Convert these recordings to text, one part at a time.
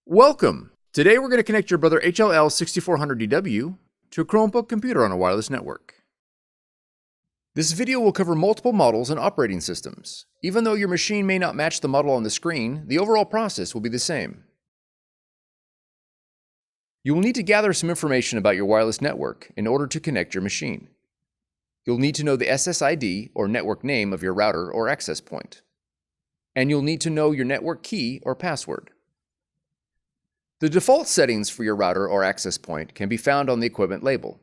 Welcome! Today we're going to connect your Brother HL-L6400DW to a Chromebook computer on a wireless network. This video will cover multiple models and operating systems. Even though your machine may not match the model on the screen, the overall process will be the same. You will need to gather some information about your wireless network in order to connect your machine. You'll need to know the SSID or network name of your router or access point. And you'll need to know your network key or password. The default settings for your router or access point can be found on the equipment label.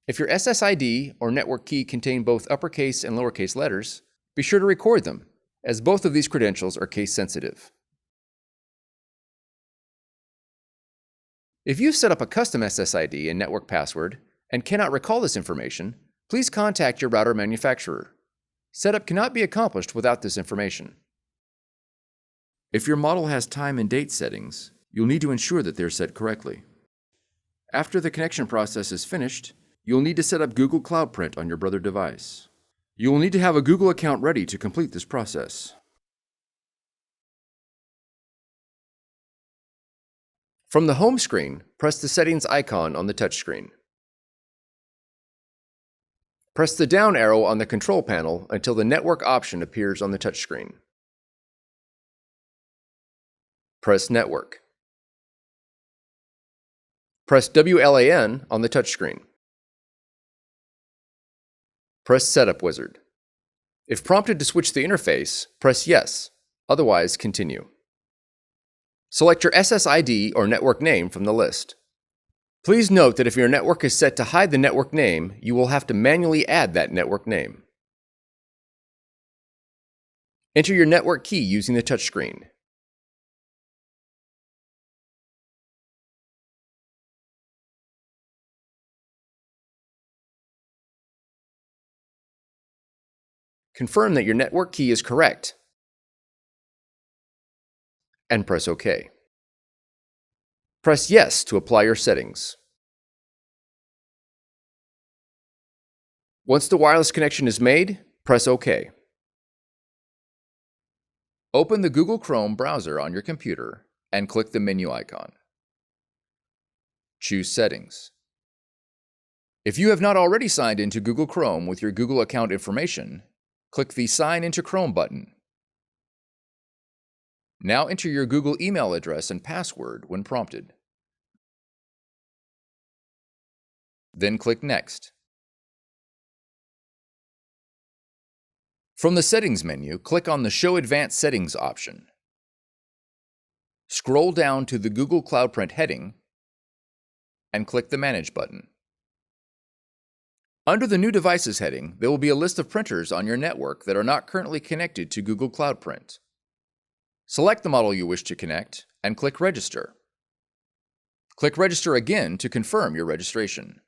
If your SSID or network key contain both uppercase and lowercase letters, be sure to record them, as both of these credentials are case sensitive. If you've set up a custom SSID and network password and cannot recall this information, please contact your router manufacturer. Setup cannot be accomplished without this information. If your model has time and date settings, you'll need to ensure that they're set correctly. After the connection process is finished, you'll need to set up Google Cloud Print on your Brother device. You will need to have a Google account ready to complete this process. From the home screen, press the settings icon on the touchscreen. Press the down arrow on the control panel until the network option appears on the touchscreen. Press Network. Press WLAN on the touchscreen. Press Setup Wizard. If prompted to switch the interface, press Yes, otherwise continue. Select your SSID or network name from the list. Please note that if your network is set to hide the network name, you will have to manually add that network name. Enter your network key using the touchscreen. Confirm that your network key is correct, and press OK. Press Yes to apply your settings. Once the wireless connection is made, press OK. Open the Google Chrome browser on your computer and click the menu icon. Choose Settings. If you have not already signed into Google Chrome with your Google account information, click the Sign into Chrome button. Now enter your Google email address and password when prompted. Then click Next. From the Settings menu, click on the Show Advanced Settings option. Scroll down to the Google Cloud Print heading and click the Manage button. Under the New Devices heading, there will be a list of printers on your network that are not currently connected to Google Cloud Print. Select the model you wish to connect and click Register. Click Register again to confirm your registration.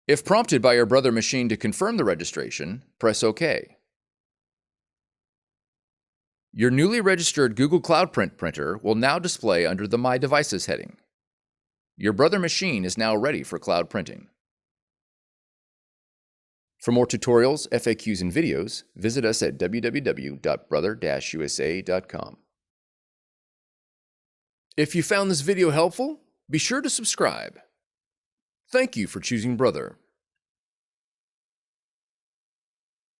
If prompted by your Brother machine to confirm the registration, press OK. Your newly registered Google Cloud Print printer will now display under the My Devices heading. Your Brother machine is now ready for cloud printing. For more tutorials, FAQs, and videos, visit us at www.brother-usa.com. If you found this video helpful, be sure to subscribe. Thank you for choosing Brother.